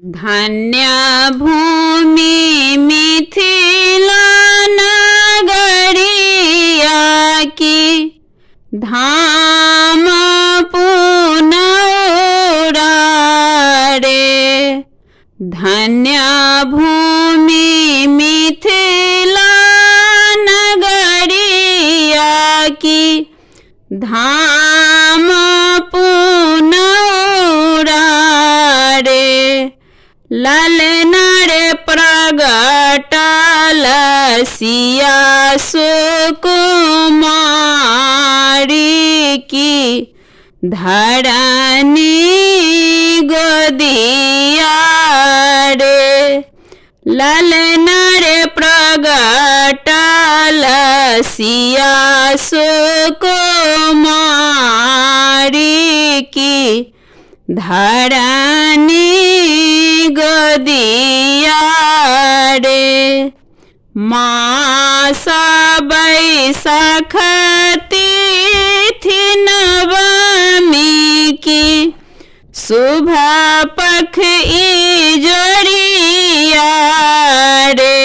धन्य भूमि मिथिला नगरिया की धाम पुनौरारे। धन्य भूमि मिथिला नगरिया की धाम पुनौरारे। ललना रे प्रगटल सिया सुकुमारी की धरनी गोदिया रे। ललना रे प्रगटल सिया सुकुमारी की धरनी गोदिया रे। मास बैसाख तिथि नवमी की शुभ पख इजोरिया रे।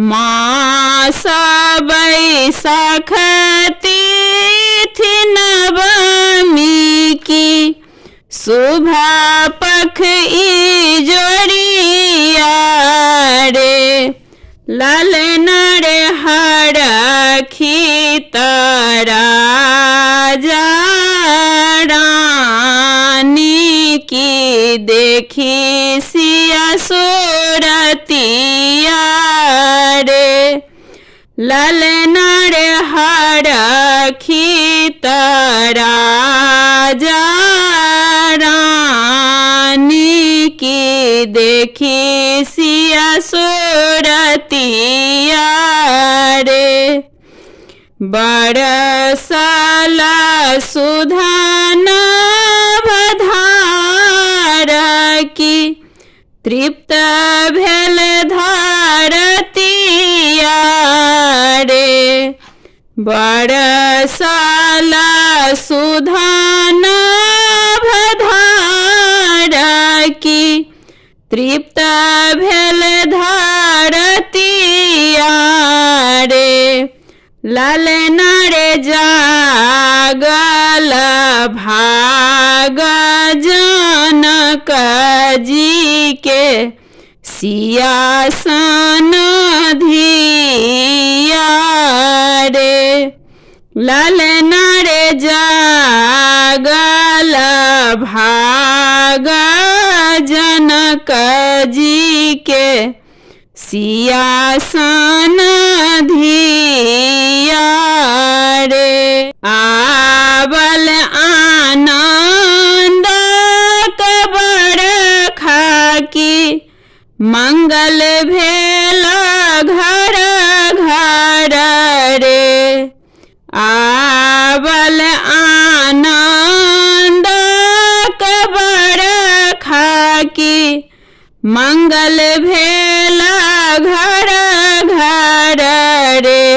मास बैसाख तिथि नवमी की शुभ पख इजोरिया रे। ललना रे हरखी राजा रानी की देखी सिया सूरतिया रे। ललना रे हरखी राजा रानी की देखी सिया सूरतिया रे। बरसल सुधान बधार की तृप्त भेल धरतिया रे। बरसल सुधान बधार की तृप्त भेल धरतिया रे। ललना रे जागल भाग जनक जी के सियासन धिया रे। ललना रे जागल भाग जनक जी के सियासन धिया रे। आवल आनंद कबर खाकी मंगल भेल घर घर रे। आवल आनंद कबर खाकी मंगल भेल घर घर रे।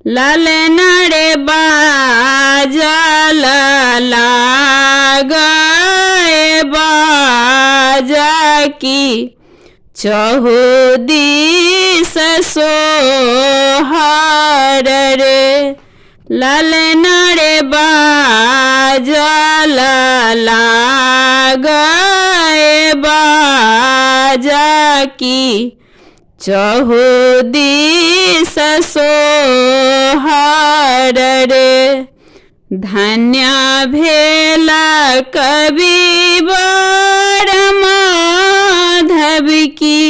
ललना रे बाजल लागे बाजा की चहुदिस सोहर रे। ललना रे बाजल लागे बाजा की चहुदिस सोहर रे। धन्य भेल कवि वर माधव की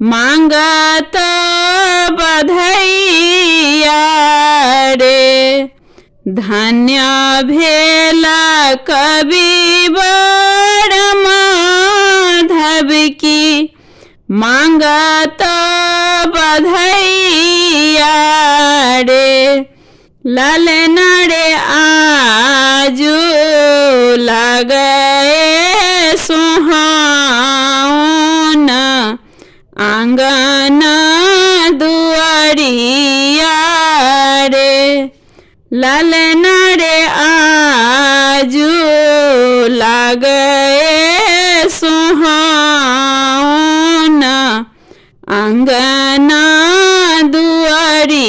मांगत बधैया रे। धन्य भेल कवि वर माधव की मांगत बधैया रे। ललना रे आजू लगे सुहावन आंगन दुआरिया रे। ललना रे आजू लगे सुहावन न अंगना दुआरी